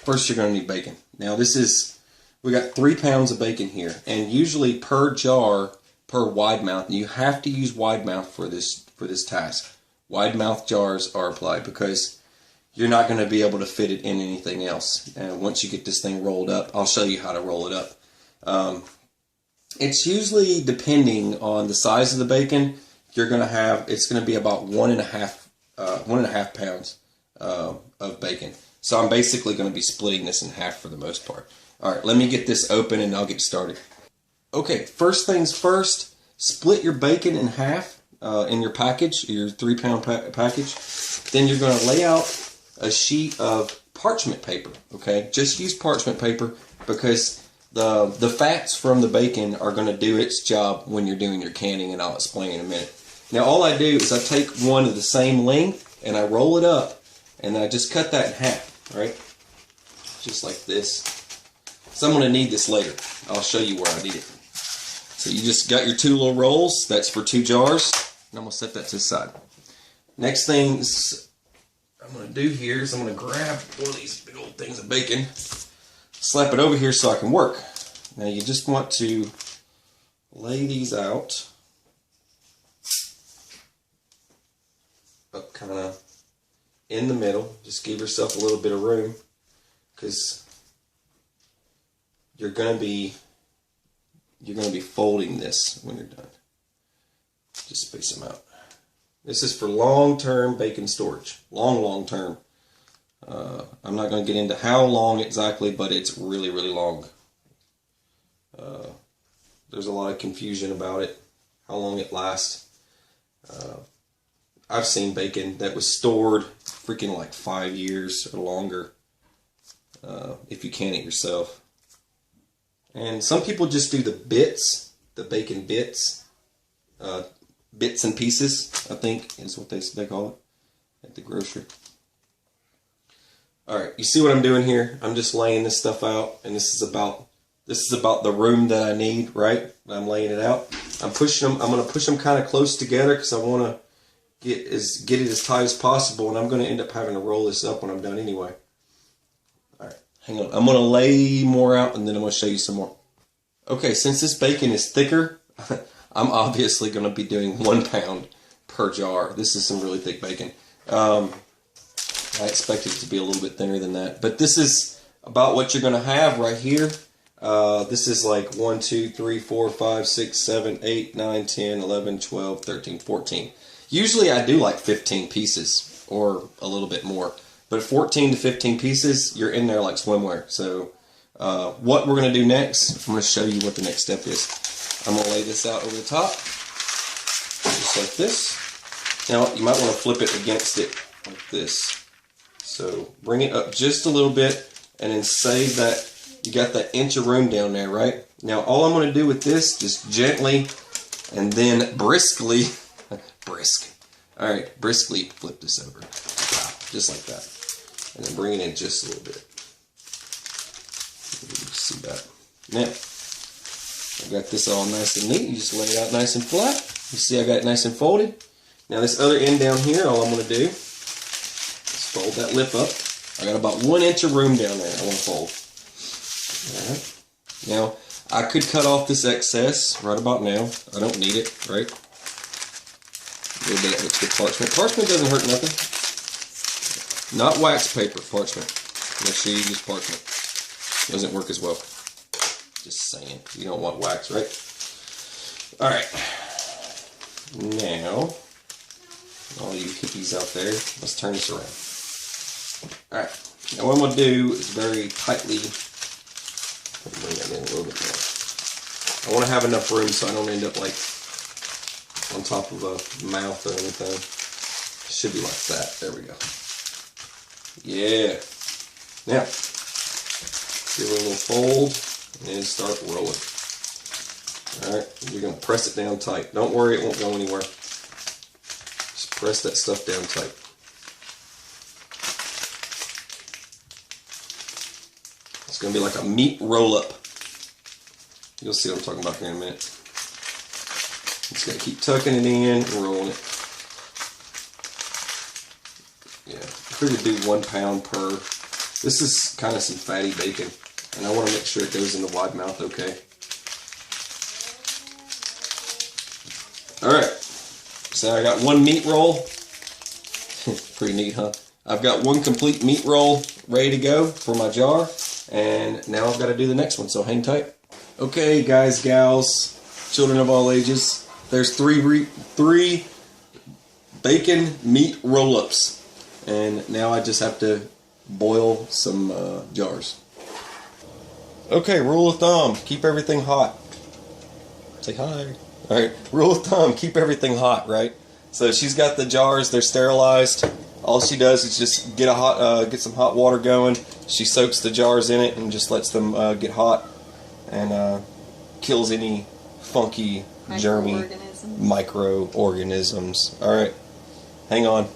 first you're going to need bacon. Now we got 3 pounds of bacon here, and usually per jar, per wide mouth, you have to use wide mouth for this task. Wide mouth jars are applied because you're not going to be able to fit it in anything else. And once you get this thing rolled up, I'll show you how to roll it up. It's usually, depending on the size of the bacon, it's going to be about 1.5 pounds of bacon. So I'm basically going to be splitting this in half for the most part. All right, let me get this open and I'll get started. Okay, first things first, split your bacon in half in your package, your 3 pound package. Then you're going to lay out a sheet of parchment paper, okay? Just use parchment paper because the fats from the bacon are going to do its job when you're doing your canning, and I'll explain in a minute. Now all I do is I take one of the same length and I roll it up and then I just cut that in half, right? Just like this. So I'm going to need this later. I'll show you where I need it. So you just got your 2 little rolls. That's for 2 jars. And I'm going to set that to the side. Next things I'm going to do here is I'm going to grab one of these big old things of bacon, slap it over here so I can work. Now you just want to lay these out up kind of in the middle. Just give yourself a little bit of room because you're going to be folding this when you're done. Just space them out. This is for long-term bacon storage. Long term. I'm not going to get into how long exactly, but it's really, really long. There's a lot of confusion about it, how long it lasts. I've seen bacon that was stored freaking like 5 years or longer if you can it yourself. And some people just do the bits, the bacon bits, bits and pieces, I think is what they call it at the grocery. Alright, you see what I'm doing here? I'm just laying this stuff out, and this is about the room that I need, right? I'm laying it out. I'm pushing them. I'm going to push them kind of close together because I want to get it as tight as possible, and I'm going to end up having to roll this up when I'm done anyway. Alright, hang on. I'm going to lay more out, and then I'm going to show you some more. Okay, since this bacon is thicker, I'm obviously going to be doing 1 pound per jar. This is some really thick bacon. I expected it to be a little bit thinner than that. But this is about what you're going to have right here. This is like 1, 2, 3, 4, 5, 6, 7, 8, 9, 10, 11, 12, 13, 14. Usually I do like 15 pieces or a little bit more. But 14 to 15 pieces, you're in there like swimwear. So what we're going to do next, I'm going to show you what the next step is. I'm going to lay this out over the top, just like this. Now you might want to flip it against it like this. So bring it up just a little bit, and then save that. You got that inch of room down there, right? Now all I'm going to do with this, just gently and then briskly, briskly flip this over. Just like that. And then bring it in just a little bit. You can see that. Now, I've got this all nice and neat. You just lay it out nice and flat. You see I got it nice and folded. Now this other end down here, all I'm going to do is fold that lip up. I got about 1 inch of room down there I want to fold. Alright. Now, I could cut off this excess right about now. I don't need it, right? A little bit of extra parchment. Parchment doesn't hurt nothing. Not wax paper, parchment. Make sure you use parchment. Doesn't work as well. Just saying. You don't want wax, right? Alright. Now, all you hippies out there, let's turn this around. Alright. Now what I'm going to do is very tightly bring that in a little bit more. I want to have enough room so I don't end up like on top of a mouth or anything. It should be like that. There we go. Yeah. Now, give it a little fold and start rolling. Alright, you're going to press it down tight. Don't worry, it won't go anywhere. Just press that stuff down tight. It's going to be like a meat roll-up. You'll see what I'm talking about here in a minute. Just going to keep tucking it in and rolling it. Yeah, I figured do 1 pound per This is kind of some fatty bacon, and I want to make sure it goes in the wide mouth okay. Alright, so I got one meat roll. Pretty neat, huh? I've got one complete meat roll ready to go for my jar, and now I've got to do the next one, so hang tight. Okay, guys, gals, children of all ages, there's three bacon meat roll-ups, and now I just have to boil some jars. Okay, rule of thumb, keep everything hot. Say hi. Alright, rule of thumb, keep everything hot, right? So she's got the jars, they're sterilized. All she does is just get some hot water going. She soaks the jars in it and just lets them get hot, and kills any funky, germy microorganisms. Alright, hang on.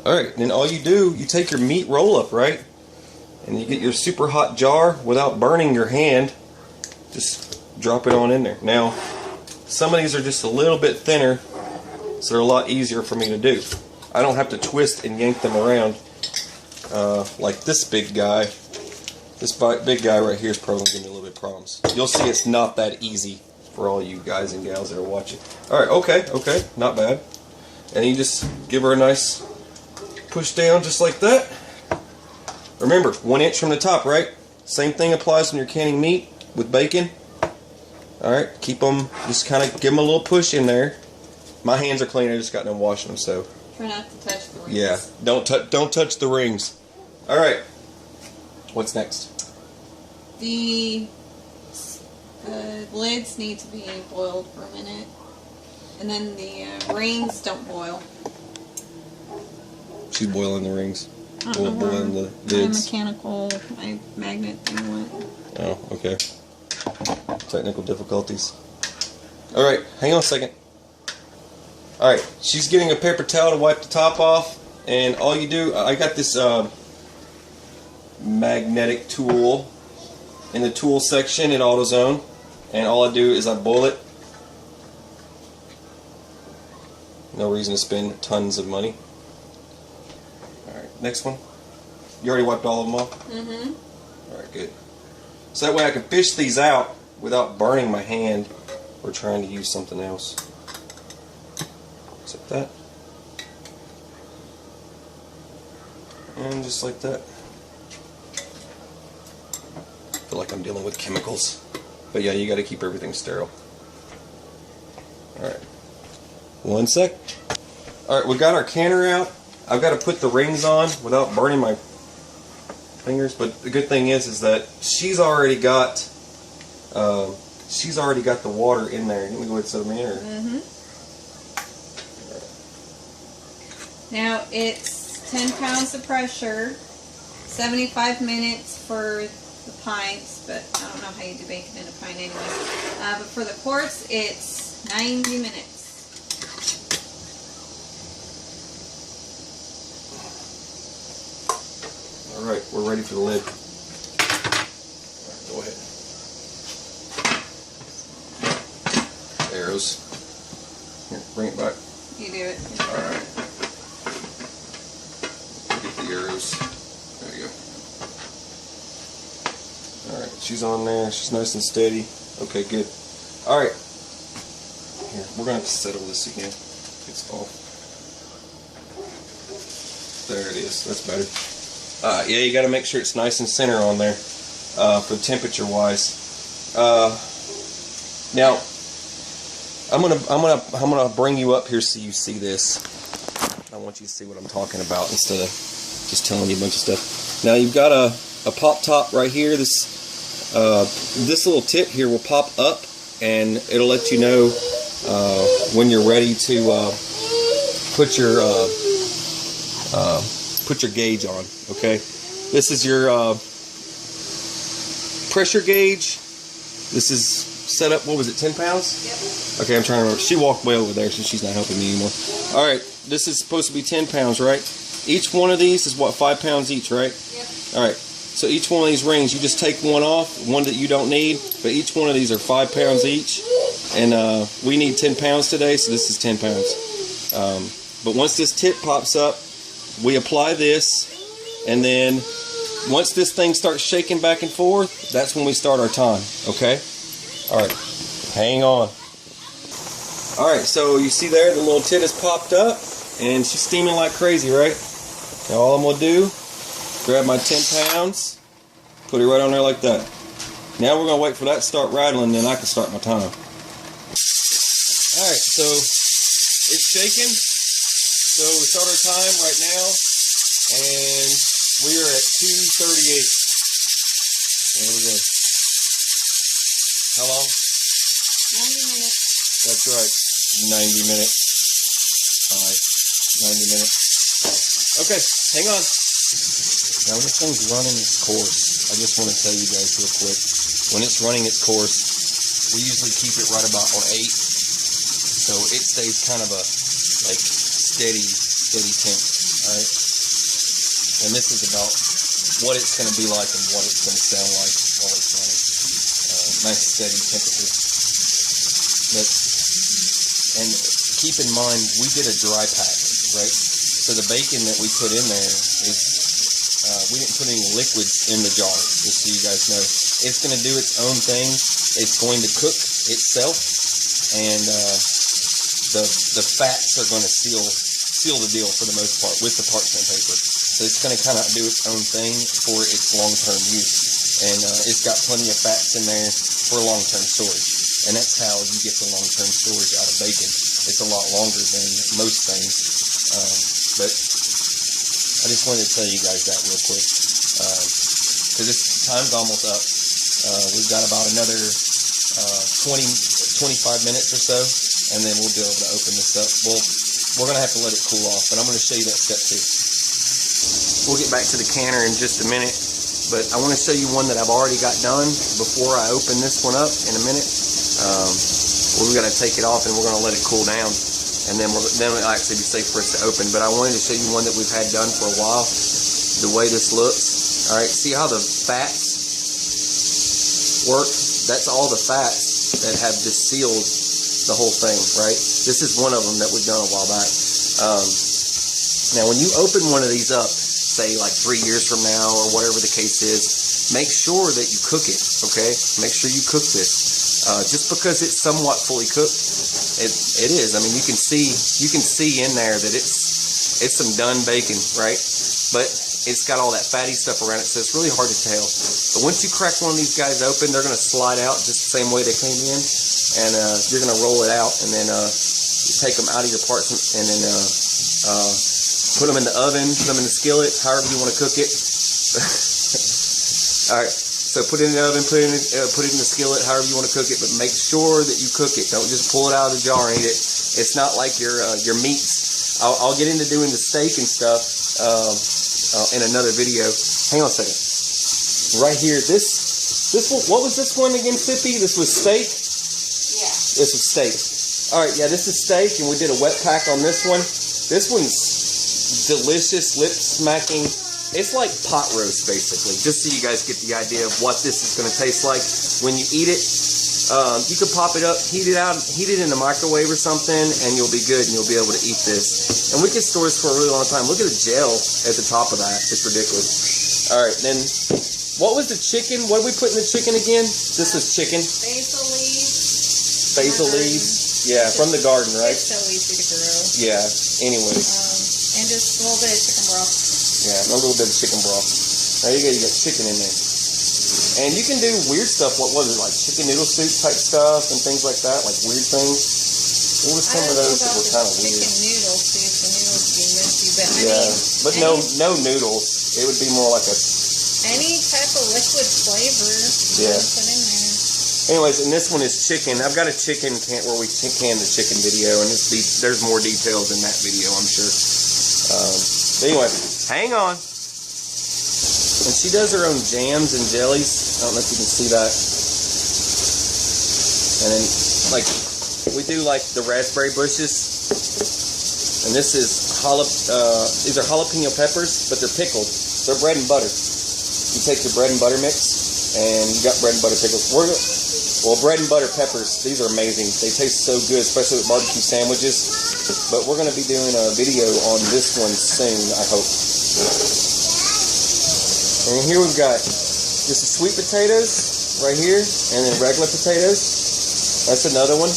Alright, then all you do, you take your meat roll-up, right? And you get your super hot jar without burning your hand. Just drop it on in there. Now, some of these are just a little bit thinner, so they're a lot easier for me to do. I don't have to twist and yank them around like this big guy. This big guy right here is probably going to give me a little bit of problems. You'll see it's not that easy for all you guys and gals that are watching. Alright, okay, not bad. And you just give her a nice push down just like that. Remember, 1 inch from the top, right? Same thing applies when you're canning meat with bacon. Alright, keep them, just kind of give them a little push in there. My hands are clean, I just got done washing them, so. Try not to touch the rings. Yeah, don't touch the rings. Alright, what's next? The lids need to be boiled for a minute. And then the rings don't boil. She's boiling the rings. Boiling the My lids. mechanical, my magnet thing went. Oh, okay. Technical difficulties. Alright, hang on a second. Alright, she's getting a paper towel to wipe the top off, and all you do, I got this magnetic tool in the tool section in AutoZone, and all I do is I boil it. No reason to spend tons of money. Alright, next one. You already wiped all of them off? Mm-hmm. Alright, good. So that way I can fish these out without burning my hand or trying to use something else. Just like that. And just like that. I feel like I'm dealing with chemicals. But yeah, you got to keep everything sterile. Alright. 1 sec. Alright, we got our canner out. I've got to put the rings on without burning my fingers, but the good thing is that she's already got the water in there. Let me go ahead and set them in. Mm-hmm. Now it's 10 pounds of pressure, 75 minutes for the pints, but I don't know how you do bacon in a pint anyway. But for the quarts, it's 90 minutes. Alright, we're ready for the lid. Alright, go ahead. Arrows. Here, bring it back. You do it. Alright. Get the arrows. There you go. Alright, she's on there. She's nice and steady. Okay, good. Alright. Here, we're going to have to settle this again. It's off. There it is. That's better. Yeah, you got to make sure it's nice and center on there for temperature wise. Now, I'm gonna bring you up here so you see this. I want you to see what I'm talking about instead of just telling you a bunch of stuff. Now you've got a pop top right here. This little tip here will pop up, and it'll let you know when you're ready to put your gauge on. Okay, this is your pressure gauge. This is set up. What was it? 10 pounds? Yep. Okay, I'm trying to remember. She walked way over there, so she's not helping me anymore. All right, this is supposed to be 10 pounds, right? Each one of these is what, 5 pounds each, right? Yep. All right. So each one of these rings, you just take one off, one that you don't need, but each one of these are 5 pounds each, and we need 10 pounds today, so this is 10 pounds. But once this tip pops up, we apply this, and then once this thing starts shaking back and forth, that's when we start our time, okay? All right, hang on. All right, so you see there, the little tit has popped up, and she's steaming like crazy, right? Now all I'm gonna do, grab my 10 pounds, put it right on there like that. Now we're gonna wait for that to start rattling, then I can start my time. All right, so it's shaking. So we start our time right now, and we are at 2:38. There we go. How long? 90 minutes. That's right, 90 minutes. All right, 90 minutes. Okay, hang on. Now when this thing's running its course, I just want to tell you guys real quick. When it's running its course, we usually keep it right about on 8. So it stays kind of a like steady temp, alright? And this is about what it's going to be like and what it's going to sound like while it's running. Nice steady temperature. And keep in mind, we did a dry pack, right? So the bacon that we put in there is, we didn't put any liquids in the jar, just so you guys know. It's going to do its own thing. It's going to cook itself, and the fats are going to seal the deal for the most part with the parchment paper. So it's going to kind of do its own thing for its long-term use. And it's got plenty of fats in there for long-term storage. And that's how you get the long-term storage out of bacon. It's a lot longer than most things. But I just wanted to tell you guys that real quick. Because this time's almost up. We've got about another 25 minutes or so. And then we'll be able to open this up. Well, we're going to have to let it cool off. But I'm going to show you that step too. We'll get back to the canner in just a minute. But I want to show you one that I've already got done before I open this one up in a minute. We're going to take it off and we're going to let it cool down. And then it'll actually be safe for us to open. But I wanted to show you one that we've had done for a while. The way this looks. Alright, see how the fats work? That's all the fats that have just sealed the whole thing, right? This is one of them that we've done a while back. Now when you open one of these up, say like 3 years from now or whatever the case is, make sure that you cook it, okay? Make sure you cook this. Just because it's somewhat fully cooked, it is. I mean, you can see in there that it's some done bacon, right? But it's got all that fatty stuff around it, so it's really hard to tell. But once you crack one of these guys open, they're going to slide out just the same way they came in, and you're going to roll it out, and then you take them out of your parchment, and then put them in the oven, put them in the skillet, however you want to cook it. All right. So put it in the oven, put it in the skillet, however you want to cook it, but make sure that you cook it. Don't just pull it out of the jar and eat it. It's not like your meats. I'll get into doing the steak and stuff in another video. Hang on a second. Right here, this one. What was this one again, Sippy? This was steak. Yeah. This was steak. All right, yeah, this is steak, and we did a wet pack on this one. This one's delicious, lip smacking. It's like pot roast, basically, just so you guys get the idea of what this is going to taste like when you eat it. You could pop it up, heat it in the microwave or something, and you'll be good, and you'll be able to eat this. And we can store this for a really long time. Look at the gel at the top of that. It's ridiculous. All right, then, what was the chicken? What did we put in the chicken again? This was chicken. Basil leaves. Basil leaves. Yeah, from the garden, right? It's so easy to grow. Yeah, anyways. And just a little bit of chicken broth. Yeah, a little bit of chicken broth. There you go, you got chicken in there. And you can do weird stuff, what was it, like chicken noodle soup type stuff and things like that, like weird things. What was some of those that were kind of weird? Chicken noodle soup, the noodles would be mushy, but but no noodles. It would be more like any type of liquid flavor. Yeah. Put in there. Anyways, and this one is chicken. I've got a chicken can where we can the chicken video, and there's more details in that video, I'm sure. But anyway, hang on. And she does her own jams and jellies. I don't know if you can see that. And then, like, we do like the raspberry bushes. And this is these are jalapeno peppers, but they're pickled. They're bread and butter. You take your bread and butter mix, and you got bread and butter pickles. Well, bread and butter peppers, these are amazing. They taste so good, especially with barbecue sandwiches. But we're going to be doing a video on this one soon, I hope. And here we've got this is sweet potatoes right here, and then regular potatoes. That's another one.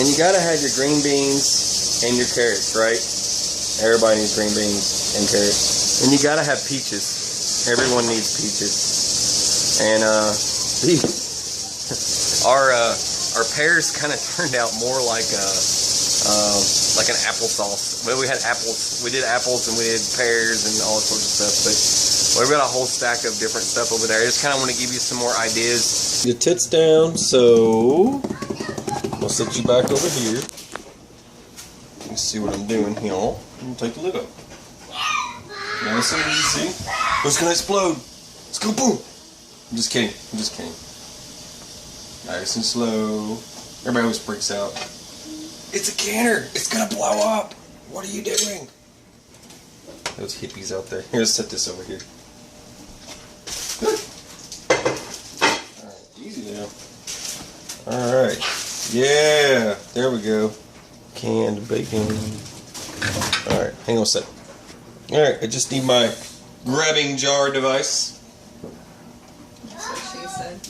And you gotta have your green beans and your carrots, right? Everybody needs green beans and carrots. And you gotta have peaches. Everyone needs peaches. And our pears kind of turned out more like an applesauce. Well, we had apples. We did apples and we did pears and all sorts of stuff. But we've got a whole stack of different stuff over there. I just kind of want to give you some more ideas. Your tits down, so I'll set you back over here. You can see what I'm doing here. And take the lid up. Nice and easy. It's gonna explode. Let's go boom. I'm just kidding. I'm just kidding. Nice and slow. Everybody always freaks out. It's a canner. It's gonna blow up. What are you doing? Those hippies out there. Here, let's set this over here. Alright, easy now. Alright. Yeah. There we go. Canned bacon. Alright, hang on a sec. Alright, I just need my grabbing jar device. That's what she said.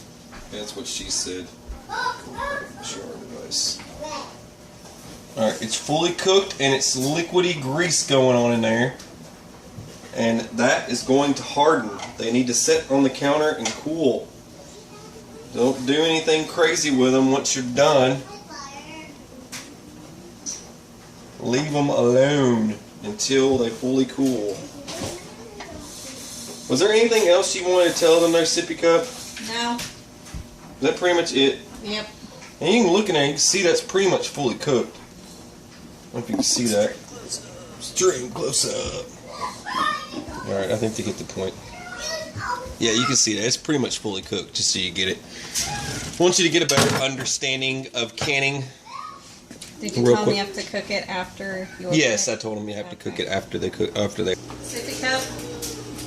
That's what she said. Jar device. Alright, it's fully cooked and it's liquidy grease going on in there. And that is going to harden. They need to sit on the counter and cool. Don't do anything crazy with them once you're done. Leave them alone until they fully cool. Was there anything else you wanted to tell them there, Sippy Cup? No. Is that pretty much it? Yep. And you can look at it, you can see that's pretty much fully cooked. I don't know if you can see that. Stream close up. Alright, I think they get the point. Yeah, you can see that. It's pretty much fully cooked, just so you get it. I want you to get a better understanding of canning. Did you tell me you have to cook it after you open Yes, it? I told them you have to cook it after they cook. Sippy Cup?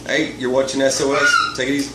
Hey, you're watching SOS. Take it easy.